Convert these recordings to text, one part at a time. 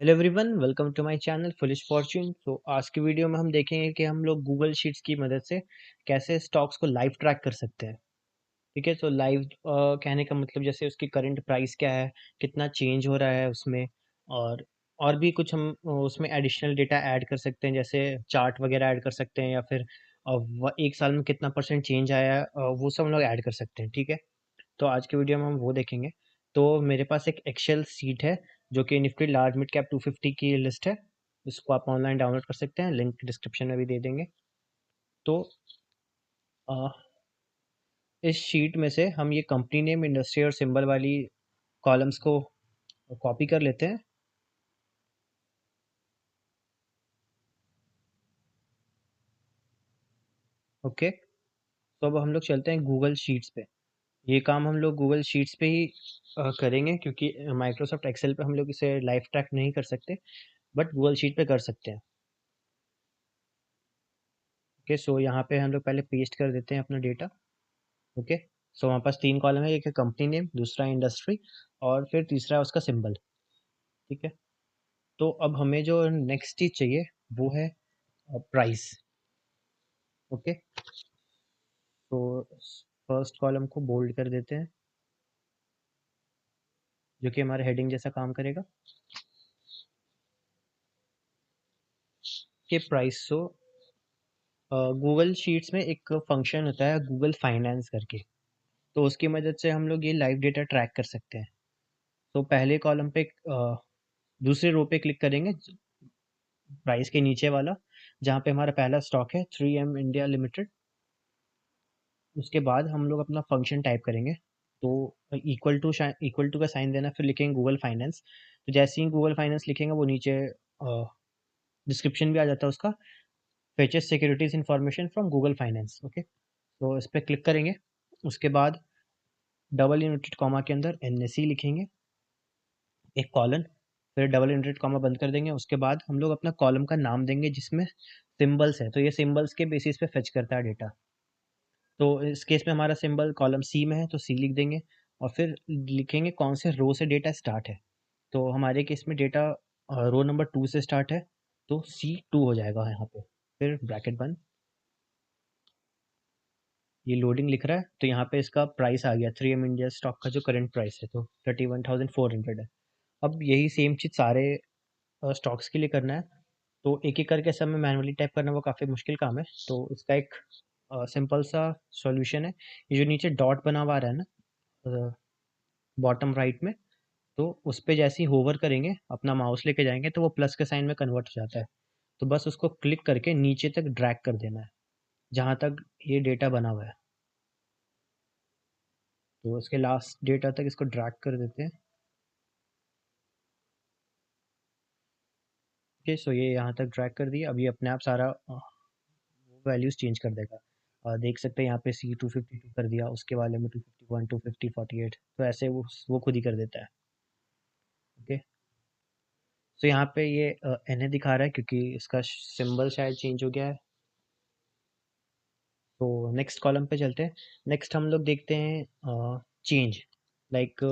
Hello everyone, welcome to my channel foolish fortune. तो आज की वीडियो में हम देखेंगे कि हम लोग गूगल शीट्स की मदद से कैसे स्टॉक्स को लाइव ट्रैक कर सकते हैं। ठीक है, तो लाइव कहने का मतलब जैसे उसकी करंट प्राइस क्या है, कितना चेंज हो रहा है उसमें, और भी कुछ हम उसमें एडिशनल डेटा ऐड कर सकते हैं, जैसे चार्ट वगैरह ऐड कर सकते हैं, या फिर एक साल में कितना परसेंट चेंज आया है, वो सब हम लोग ऐड कर सकते हैं। ठीक है, तो आज की वीडियो में हम वो देखेंगे। तो मेरे पास एक एक्सेल सीट है जो कि निफ्टी लार्ज मिड कैप 250 की लिस्ट है। इसको आप ऑनलाइन डाउनलोड कर सकते हैं, लिंक डिस्क्रिप्शन में भी दे देंगे। तो अ, इस शीट में से हम ये कंपनी नेम, इंडस्ट्री और सिंबल वाली कॉलम्स को कॉपी कर लेते हैं। ओके, तो अब हम लोग चलते हैं गूगल शीट्स पे। ये काम हम लोग गूगल शीट्स पे ही करेंगे, क्योंकि माइक्रोसॉफ्ट एक्सेल पे हम लोग इसे लाइव ट्रैक नहीं कर सकते, बट गूगल शीट पे कर सकते हैं। ओके, सो यहाँ पे हम लोग पहले पेस्ट कर देते हैं अपना डेटा। ओके, सो हमारे पास तीन कॉलम है, एक है कंपनी नेम, दूसरा इंडस्ट्री, और फिर तीसरा है उसका सिंबल। ठीक है, तो अब हमें जो नेक्स्ट चीज चाहिए वो है प्राइस। ओके, तो फर्स्ट कॉलम को बोल्ड कर देते हैं, जो कि हमारे हेडिंग जैसा काम करेगा कि प्राइस। सो गूगल शीट्स में एक फंक्शन होता है गूगल फाइनेंस करके, तो उसकी मदद से हम लोग ये लाइव डेटा ट्रैक कर सकते हैं। तो पहले कॉलम पे दूसरे रो पे क्लिक करेंगे, प्राइस के नीचे वाला, जहाँ पे हमारा पहला स्टॉक है 3M इंडिया लिमिटेड। उसके बाद हम लोग अपना फंक्शन टाइप करेंगे। तो इक्वल टू का साइन देना, फिर लिखेंगे गूगल फाइनेंस। तो जैसे ही गूगल फाइनेंस लिखेंगे वो नीचे डिस्क्रिप्शन भी आ जाता है उसका, फेचेस securities information from Google finance. Okay, तो इस पर क्लिक करेंगे। उसके बाद डबल इनवर्टेड कॉमा के अंदर NSE लिखेंगे, एक कॉलन, फिर डबल इनवर्टेड कॉमा बंद कर देंगे। उसके बाद हम लोग अपना कॉलम का नाम देंगे जिसमें सिंबल्स है, तो ये सिंबल्स के बेसिस पे फेच करता है डेटा। तो इस केस में हमारा सिंबल कॉलम सी में है, तो सी लिख देंगे, और फिर लिखेंगे कौन से रो से डेटा स्टार्ट है। तो हमारे केस में डेटा रो नंबर 2 से स्टार्ट है, तो C2 हो जाएगा यहाँ पे। फिर ब्रैकेट बंद। ये लोडिंग लिख रहा है, तो यहाँ पे इसका प्राइस आ गया 3M इंडिया स्टॉक का जो करंट प्राइस है, तो 31,400 है। अब यही सेम चीज़ सारे स्टॉक्स के लिए करना है। तो एक एक करके सब में मैनुअली टाइप करना वो काफ़ी मुश्किल काम है। तो इसका एक सिंपल सा सॉल्यूशन है। ये जो नीचे डॉट बना हुआ आ रहा है ना बॉटम राइट में, तो उस पे जैसे ही होवर करेंगे, अपना माउस लेके जाएंगे, तो वो प्लस के साइन में कन्वर्ट हो जाता है। तो बस उसको क्लिक करके नीचे तक ड्रैग कर देना है, जहाँ तक ये डेटा बना हुआ है। तो उसके लास्ट डेटा तक इसको ड्रैग कर देते हैं। ओके, सो ये यहाँ तक ड्रैग कर दिया। अब ये अपने आप सारा वैल्यूज़ चेंज कर देगा। देख सकते हैं यहाँ पे C252 कर दिया, उसके वाले में 251, 250, 48, तो ऐसे वो खुद ही कर देता है। ओके, तो यहाँ पे ये NA दिखा रहा है क्योंकि इसका सिंबल शायद चेंज हो गया है। तो नेक्स्ट कॉलम पे चलते हैं। नेक्स्ट हम लोग देखते हैं चेंज, लाइक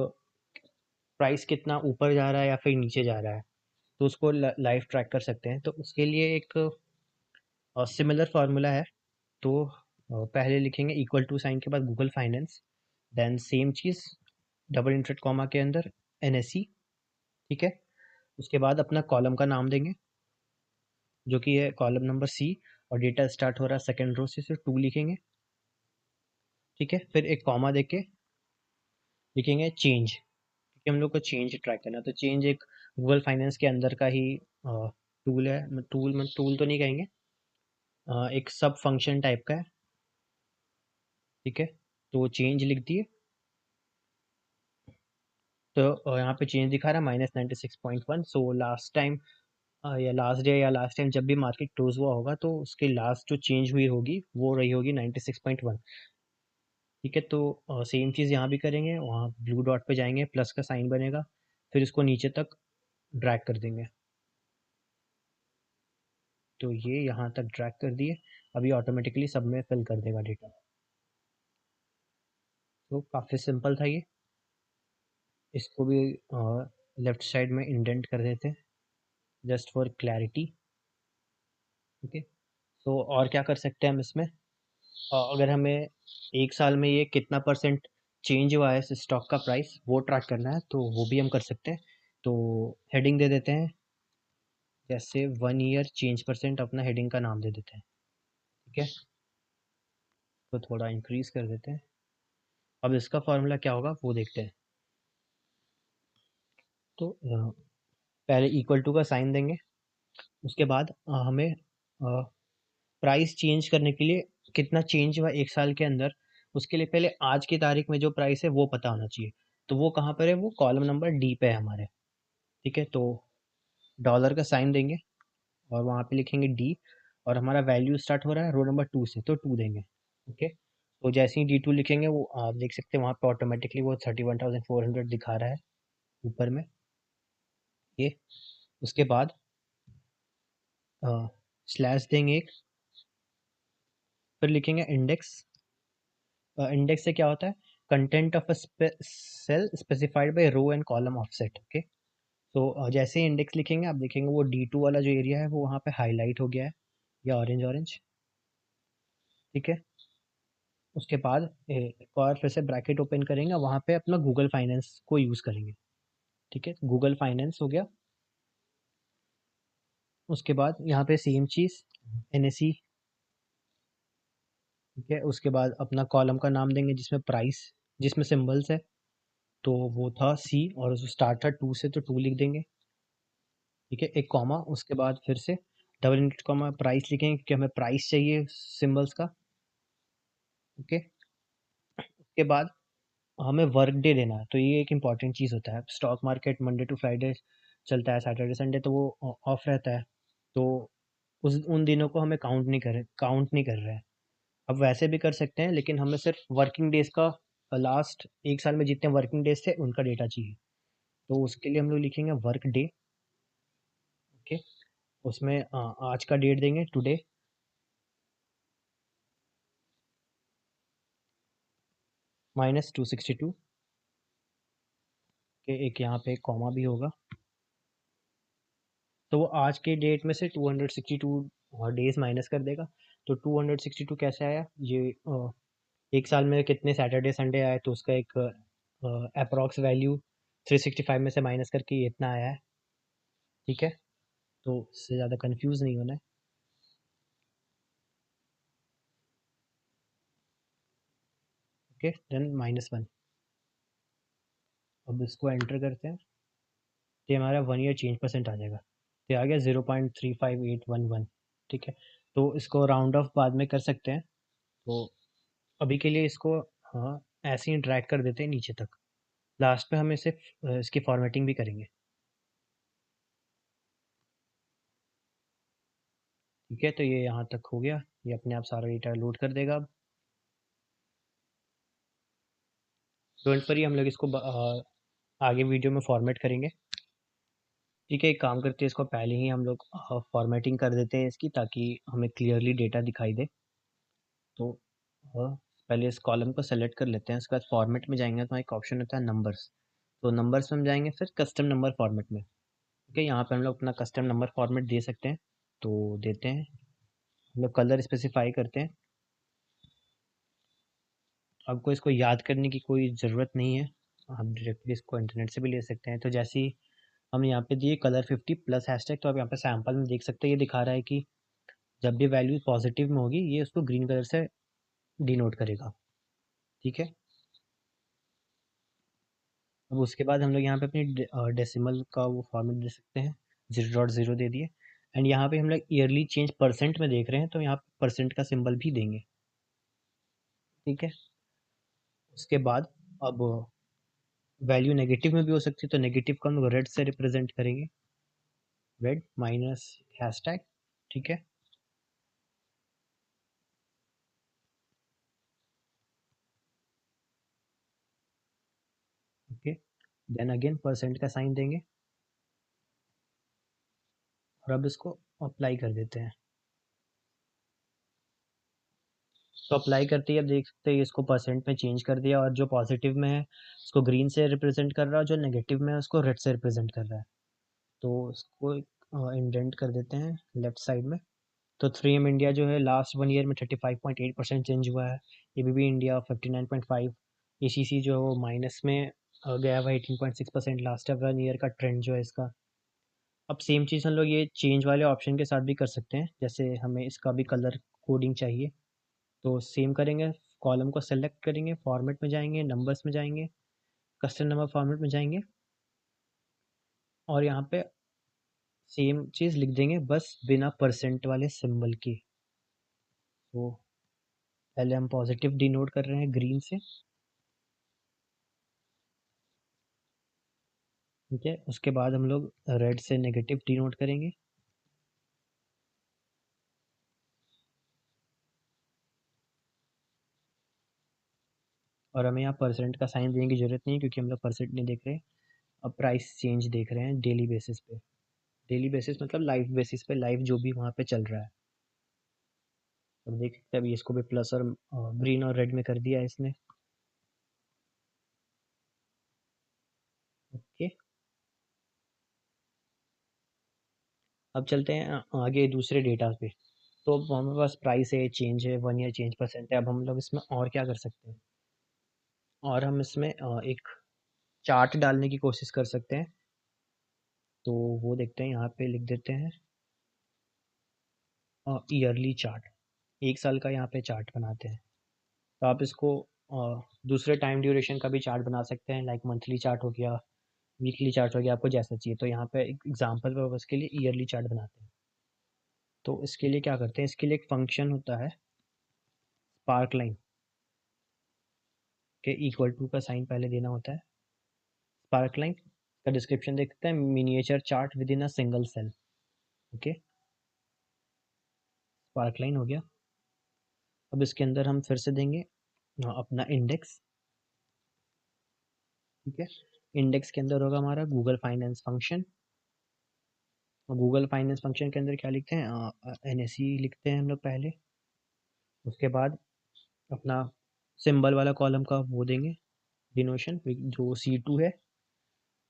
प्राइस कितना ऊपर जा रहा है या फिर नीचे जा रहा है, तो उसको लाइव ट्रैक कर सकते हैं। तो उसके लिए एक सिमिलर फार्मूला है। तो पहले लिखेंगे इक्वल टू साइन के बाद गूगल फाइनेंस, देन सेम चीज़ डबल इंटरेट कॉमा के अंदर NSE। ठीक है, उसके बाद अपना कॉलम का नाम देंगे, जो कि है कॉलम नंबर C, और डेटा स्टार्ट हो रहा है सेकेंड रो से, सिर्फ 2 लिखेंगे। ठीक है, फिर एक कॉमा देके लिखेंगे चेंज, क्योंकि हम लोग को चेंज ट्रैक करना है। तो चेंज एक गूगल फाइनेंस के अंदर का ही टूल है। टूल तो नहीं कहेंगे, एक सब फंक्शन टाइप का है। ठीक है, तो चेंज लिख दिए। तो यहाँ पे चेंज दिखा रहा है -96.1। सो लास्ट टाइम या लास्ट डे या लास्ट टाइम जब भी मार्केट क्लोज हुआ होगा, तो उसकी लास्ट जो चेंज हुई होगी वो रही होगी 96.1। ठीक है, तो सेम चीज़ यहाँ भी करेंगे, वहाँ ब्लू डॉट पे जाएंगे, प्लस का साइन बनेगा, फिर इसको नीचे तक ड्रैग कर देंगे। तो ये यहाँ तक ड्रैग कर दिए। अभी ऑटोमेटिकली सब में फिल कर देगा डेटा। तो काफ़ी सिंपल था ये। इसको भी लेफ्ट साइड में इंडेंट कर देते हैं। Just for clarity. ओके, तो और क्या कर सकते हैं हम इसमें, अगर हमें एक साल में ये कितना परसेंट चेंज हुआ है इस स्टॉक का प्राइस, वो ट्रैक करना है, तो वो भी हम कर सकते हैं। तो हेडिंग दे देते हैं, जैसे 1 ईयर चेंज परसेंट अपना हेडिंग का नाम दे देते हैं। ठीक है, तो थोड़ा इंक्रीज कर देते हैं। अब इसका फॉर्मूला क्या होगा वो देखते हैं। तो पहले इक्वल टू का साइन देंगे, उसके बाद हमें प्राइस चेंज करने के लिए कितना चेंज हुआ एक साल के अंदर, उसके लिए पहले आज की तारीख में जो प्राइस है वो पता होना चाहिए। तो वो कहाँ पर है, वो कॉलम नंबर डी पे है हमारे। ठीक है, तो डॉलर का साइन देंगे और वहाँ पे लिखेंगे डी, और हमारा वैल्यू स्टार्ट हो रहा है रो नंबर 2 से, तो 2 देंगे। ओके, तो जैसे ही D2 लिखेंगे वो आप देख सकते हैं वहाँ पे ऑटोमेटिकली वो 31,400 दिखा रहा है ऊपर में। ये उसके बाद स्लैश देंगे एक, फिर लिखेंगे इंडेक्स। इंडेक्स से क्या होता है, content of a cell specified by row and column offset. Okay, तो जैसे ही इंडेक्स लिखेंगे आप देखेंगे वो D2 वाला जो एरिया है वो वहाँ पे हाईलाइट हो गया है, या ऑरेंज ऑरेंज। ठीक है, उसके बाद एक और फिर से ब्रैकेट ओपन करेंगे, वहाँ पे अपना गूगल फाइनेंस को यूज़ करेंगे। ठीक है, गूगल फाइनेंस हो गया। उसके बाद यहाँ पे सेम चीज़ NSE। ठीक है, उसके बाद अपना कॉलम का नाम देंगे जिसमें प्राइस, जिसमें सिंबल्स है, तो वो था C, और उसको स्टार्ट था 2 से, तो 2 लिख देंगे। ठीक है, एक कॉमा, उसके बाद फिर से डबल इंडेड कॉमा प्राइस लिखेंगे क्योंकि हमें प्राइस चाहिए सिंबल्स का। ओके, उसके बाद हमें वर्क डे देना है, तो ये एक इंपॉर्टेंट चीज़ होता है। Stock market Monday to Friday चलता है, सैटरडे संडे तो वो ऑफ रहता है, तो उस उन दिनों को हमें काउंट नहीं कर रहे हैं। अब वैसे भी कर सकते हैं, लेकिन हमें सिर्फ वर्किंग डेज का, लास्ट एक साल में जितने वर्किंग डेज थे उनका डेटा चाहिए। तो उसके लिए हम लोग लिखेंगे वर्क डे। ओके, उसमें आज का डेट देंगे टुडे, -262 के, एक यहाँ पे कॉमा भी होगा। तो वो आज के डेट में से 262 डेज माइनस कर देगा। तो 262 कैसे आया, ये एक साल में कितने सैटरडे संडे आए, तो उसका एक अप्रॉक्स वैल्यू 365 में से माइनस करके ये इतना आया है। ठीक है, तो इससे ज़्यादा कंफ्यूज नहीं होना है। Okay, then -1। अब इसको एंटर करते हैं, तो ये हमारा 1 ईयर चेंज परसेंट आ जाएगा, तो ये आ गया 0.35811। ठीक है, तो इसको राउंड ऑफ बाद में कर सकते हैं। तो अभी के लिए इसको हाँ ऐसे ही ड्रैग कर देते हैं नीचे तक। लास्ट में हम इसे इसकी फॉर्मेटिंग भी करेंगे। ठीक है, तो ये यहाँ तक हो गया, ये अपने आप सारा डेटा लोड कर देगा। अब डोंट वरी, हम लोग इसको आगे वीडियो में फॉर्मेट करेंगे। ठीक है, एक काम करते हैं, इसको पहले ही हम लोग फॉर्मेटिंग कर देते हैं इसकी, ताकि हमें क्लियरली डेटा दिखाई दे। तो पहले इस कॉलम को सेलेक्ट कर लेते हैं, उसके बाद फॉर्मेट में जाएंगे तो एक ऑप्शन होता है नंबर्स। तो नंबर्स में हम जाएंगे फिर कस्टम नंबर फॉर्मेट में। ठीक है, यहाँ पे हम लोग अपना कस्टम नंबर फॉर्मेट दे सकते हैं, तो देते हैं। हम लोग कलर स्पेसिफाई करते हैं। आपको इसको याद करने की कोई ज़रूरत नहीं है, आप डायरेक्टली इसको इंटरनेट से भी ले सकते हैं। तो जैसे ही हमने यहाँ पे दिए कलर 50 प्लस हैशटैग, तो आप यहाँ पे सैम्पल में देख सकते हैं, ये दिखा रहा है कि जब भी वैल्यू पॉजिटिव में होगी ये उसको ग्रीन कलर से डिनोट करेगा। ठीक है, अब उसके बाद हम लोग यहाँ पे अपनी डेसिमल का वो फॉर्मेट दे सकते हैं, 0.0 दे दिए। एंड यहाँ पे हम लोग ईयरली चेंज परसेंट में देख रहे हैं, तो यहाँ परसेंट का सिंबल भी देंगे। ठीक है, उसके बाद अब वैल्यू नेगेटिव में भी हो सकती है, तो नेगेटिव को हम लोग रेड से रिप्रेजेंट करेंगे, रेड माइनस हैशटैग। ठीक है, ओके, देन अगेन परसेंट का साइन देंगे, और अब इसको अप्लाई कर देते हैं। तो अप्लाई करते ही अब देख सकते हैं इसको परसेंट में चेंज कर दिया, और जो पॉजिटिव में है उसको ग्रीन से रिप्रेजेंट कर रहा है, और जो नेगेटिव में है उसको रेड से रिप्रेजेंट कर रहा है। तो इसको इंडेंट कर देते हैं लेफ्ट साइड में। तो 3M इंडिया जो है लास्ट 1 ईयर में 35.8% चेंज हुआ है। ABB India 59.5। एसीसी जो है वो माइनस में गया हुआ 18.6% लास्ट 1 ईयर का ट्रेंड जो है इसका। अब सेम चीज़ हम लोग ये चेंज वाले ऑप्शन के साथ भी कर सकते हैं, जैसे हमें इसका भी कलर कोडिंग चाहिए तो सेम करेंगे, कॉलम को सेलेक्ट करेंगे, फॉर्मेट में जाएंगे, नंबर्स में जाएंगे, कस्टम नंबर फॉर्मेट में जाएंगे और यहाँ पे सेम चीज़ लिख देंगे बस बिना परसेंट वाले सिंबल के। तो पहले हम पॉजिटिव डिनोट कर रहे हैं ग्रीन से, ठीक है। उसके बाद हम लोग रेड से नेगेटिव डिनोट करेंगे। और हमें यहाँ परसेंट का साइन देने की ज़रूरत नहीं है क्योंकि हम लोग परसेंट नहीं देख रहे हैं, अब प्राइस चेंज देख रहे हैं डेली बेसिस पे। डेली बेसिस मतलब लाइव बेसिस पे, लाइव जो भी वहाँ पे चल रहा है। अब देख सकते हैं अभी इसको भी प्लस और ग्रीन और रेड में कर दिया है इसने। ओके, अब चलते हैं आगे दूसरे डेटा पे। तो अब हमारे पास प्राइस है, चेंज है, 1 ईयर चेंज परसेंट है। अब हम लोग इसमें और क्या कर सकते हैं, और हम इसमें एक चार्ट डालने की कोशिश कर सकते हैं। तो वो देखते हैं, यहाँ पे लिख देते हैं ईयरली चार्ट। 1 साल का यहाँ पे चार्ट बनाते हैं। तो आप इसको दूसरे टाइम ड्यूरेशन का भी चार्ट बना सकते हैं, लाइक मंथली चार्ट हो गया, वीकली चार्ट हो गया, आपको जैसा चाहिए। तो यहाँ पे एक एग्जांपल पर्पस के लिए ईयरली चार्ट बनाते हैं। तो इसके लिए क्या करते हैं, इसके लिए एक फंक्शन होता है स्पार्क लाइन के इक्वल टू का साइन पहले देना होता है। स्पार्क लाइन का डिस्क्रिप्शन देखते हैं, miniature chart within a single cell. Okay, spark line हो गया। अब इसके अंदर हम फिर से देंगे अपना इंडेक्स, ठीक है। इंडेक्स के अंदर होगा हमारा गूगल फाइनेंस फंक्शन। और गूगल फाइनेंस फंक्शन के अंदर क्या लिखते हैं, NSE लिखते हैं हम लोग पहले। उसके बाद अपना सिंबल वाला कॉलम का वो देंगे डिनोशन जो C2 है।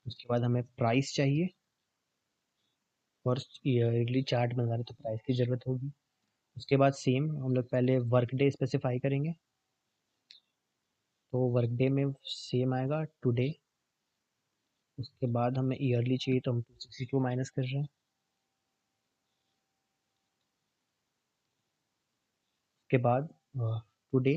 उसके बाद हमें प्राइस चाहिए, और ईयरली चार्ट बना रहे तो प्राइस की ज़रूरत होगी। उसके बाद सेम हम लोग पहले वर्क डे स्पेसिफाई करेंगे। तो वर्क डे में सेम आएगा टुडे। उसके बाद हमें ईयरली चाहिए तो हम 262 माइनस कर रहे हैं। उसके बाद टुडे,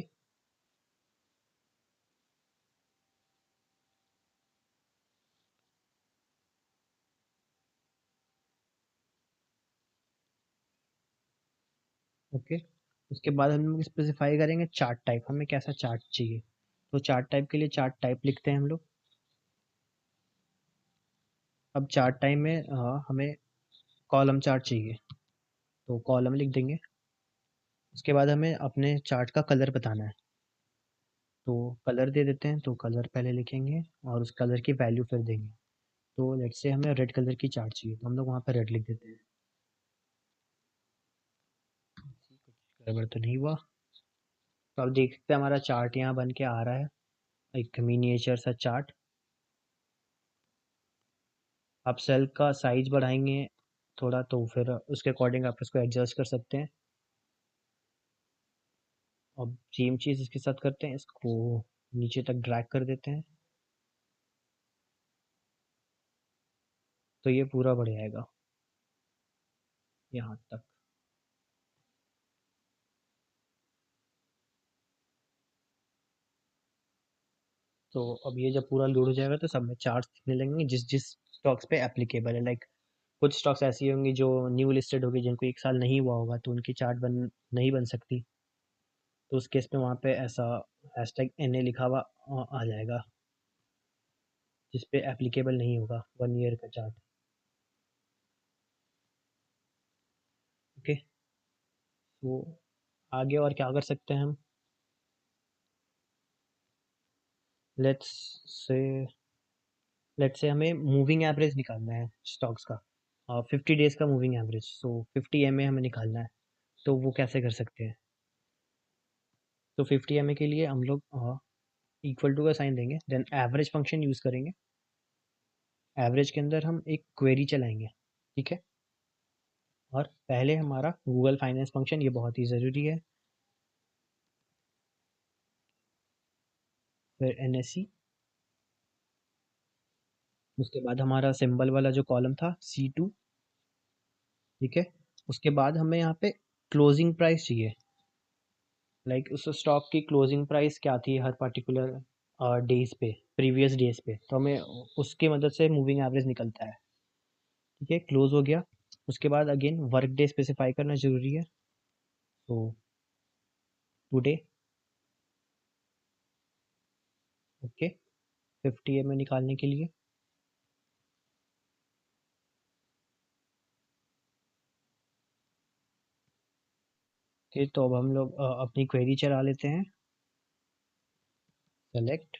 ओके। उसके बाद हम लोग स्पेसिफाई करेंगे चार्ट टाइप, हमें कैसा चार्ट चाहिए। तो चार्ट टाइप के लिए चार्ट टाइप लिखते हैं हम लोग। अब चार्ट टाइप में हमें कॉलम चार्ट चाहिए तो कॉलम लिख देंगे। उसके बाद हमें अपने चार्ट का कलर बताना है तो कलर दे देते हैं। तो कलर पहले लिखेंगे और उस कलर की वैल्यू फिर देंगे। तो लेट्स से हमें रेड कलर की चार्ट चाहिए तो हम लोग वहाँ पर रेड लिख देते हैं। कुछ गड़बड़ तो नहीं हुआ। तो अब देख सकते हैं हमारा चार्ट यहाँ बन के आ रहा है, एक मिनिएचर सा चार्ट। आप सेल का साइज बढ़ाएंगे थोड़ा तो फिर उसके अकॉर्डिंग आप इसको एडजस्ट कर सकते हैं। अब सेम चीज़ इसके साथ करते हैं, इसको नीचे तक ड्रैग कर देते हैं तो ये पूरा बढ़ जाएगा यहाँ तक। तो अब ये जब पूरा लोड हो जाएगा तो सब में चार्ट्स दिखने लगेंगे जिस जिस स्टॉक्स पे एप्लीकेबल है। लाइक कुछ स्टॉक्स ऐसी होंगी जो न्यू लिस्टेड होगी, जिनको 1 साल नहीं हुआ होगा तो उनकी चार्ट नहीं बन सकती। तो उस केस में वहाँ पे ऐसा हैशटैग NA लिखा हुआ आ जाएगा जिस पे एप्लीकेबल नहीं होगा 1 ईयर का चार्ट। ओके, तो आगे और क्या कर सकते हैं हम, लेट्स से लेट्स से हमें मूविंग एवरेज निकालना है स्टॉक्स का, 50 डेज का मूविंग एवरेज। सो 50 MA हमें निकालना है तो वो कैसे कर सकते हैं। तो 50 MA के लिए हम लोग इक्वल टू का साइन देंगे, देन एवरेज फंक्शन यूज़ करेंगे। एवरेज के अंदर हम एक क्वेरी चलाएंगे, ठीक है। और पहले हमारा गूगल फाइनेंस फंक्शन, ये बहुत ही ज़रूरी है। फिर NSE, उसके बाद हमारा सिंबल वाला जो कॉलम था C2, ठीक है। उसके बाद हमें यहाँ पे क्लोजिंग प्राइस चाहिए, लाइक उस स्टॉक की क्लोजिंग प्राइस क्या थी हर पर्टिकुलर डेज पे, प्रीवियस डेज पे, तो हमें उसकी मदद से मूविंग एवरेज निकलता है, ठीक है। क्लोज हो गया। उसके बाद अगेन वर्क डे स्पेसिफाई करना जरूरी है, तो टुडे, ओके, 50 में निकालने के लिए। ओके, तो अब हम लोग अपनी क्वेरी चला लेते हैं, सेलेक्ट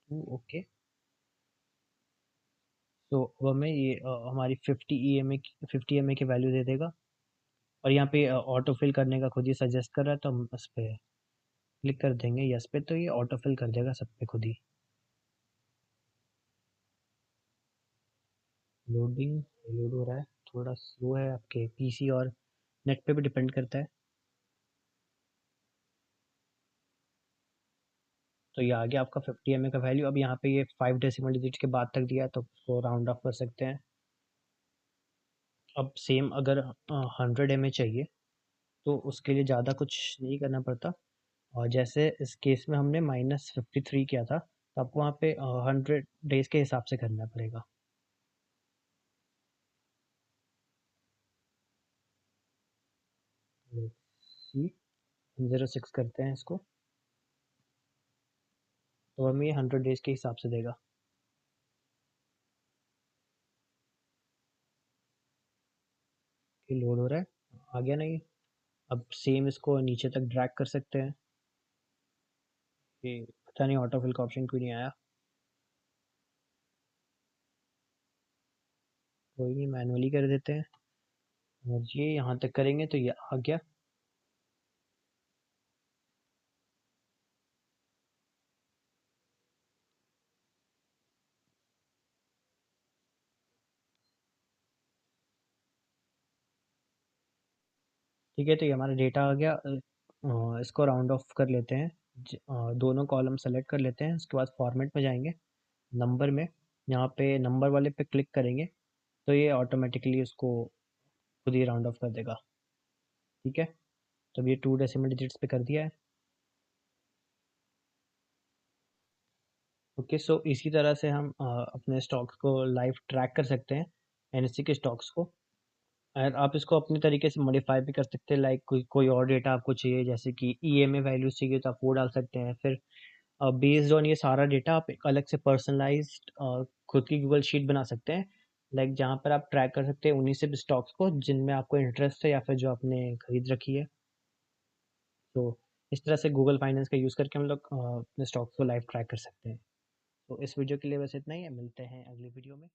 टू, ओके। तो अब हमें ये हमारी 50 EMA की वैल्यू दे देगा, और यहाँ पे ऑटो फिल करने का खुद ही सजेस्ट कर रहा है, तो हम उस पर क्लिक कर देंगे यस पे, तो ये ऑटो फिल कर देगा सब पे खुद ही। लोडिंग, लोड हो रहा है, थोड़ा स्लो है, आपके PC और नेट पे भी डिपेंड करता है। तो ये आ गया आपका 50 MA का वैल्यू। अब यहाँ पे ये 5 डेसिमल डिजिट के बाद तक दिया है, तो उसको राउंड ऑफ कर सकते हैं। अब सेम अगर 100 MA चाहिए, तो उसके लिए ज़्यादा कुछ नहीं करना पड़ता, और जैसे इस केस में हमने -53 किया था, तो आपको वहाँ पे 100 डेज के हिसाब से करना पड़ेगा। सी 06 करते हैं इसको, तो हमें ये 100 डेज के हिसाब से देगा। ये लोड हो रहा है, आ गया नहीं। अब सेम इसको नीचे तक ड्रैग कर सकते हैं, ये पता नहीं ऑटो फिल का ऑप्शन क्यों नहीं आया। कोई नहीं, मैनुअली कर देते हैं, और ये यहाँ तक करेंगे तो ये आ गया। ठीक है, तो ये हमारा डेटा आ गया। इसको राउंड ऑफ कर लेते हैं, दोनों कॉलम सेलेक्ट कर लेते हैं, उसके बाद फॉर्मेट में जाएंगे, नंबर में, यहाँ पे नंबर वाले पे क्लिक करेंगे, तो ये ऑटोमेटिकली उसको खुद ही राउंड ऑफ कर देगा, ठीक है। तो अब ये 2 डेसिमल डिजिट्स पे कर दिया है। ओके, सो इसी तरह से हम अपने स्टॉक्स को लाइव ट्रैक कर सकते हैं, NSE के स्टॉक्स को। और आप इसको अपने तरीके से मॉडिफाई भी कर सकते हैं, लाइक कोई कोई और डेटा आपको चाहिए, जैसे कि EMA वैल्यूज चाहिए तो आप वो डाल सकते हैं। फिर बेस्ड ऑन ये सारा डेटा आप एक अलग से पर्सनलाइज्ड खुद की गूगल शीट बना सकते हैं, लाइक जहाँ पर आप ट्रैक कर सकते हैं उन्हीं से स्टॉक्स को जिनमें आपको इंटरेस्ट है, या फिर जो आपने खरीद रखी है। तो इस तरह से गूगल फाइनेंस का यूज़ करके हम लोग अपने स्टॉक्स को लाइव ट्रैक कर सकते हैं। तो इस वीडियो के लिए बस इतना ही है, मिलते हैं अगली वीडियो में।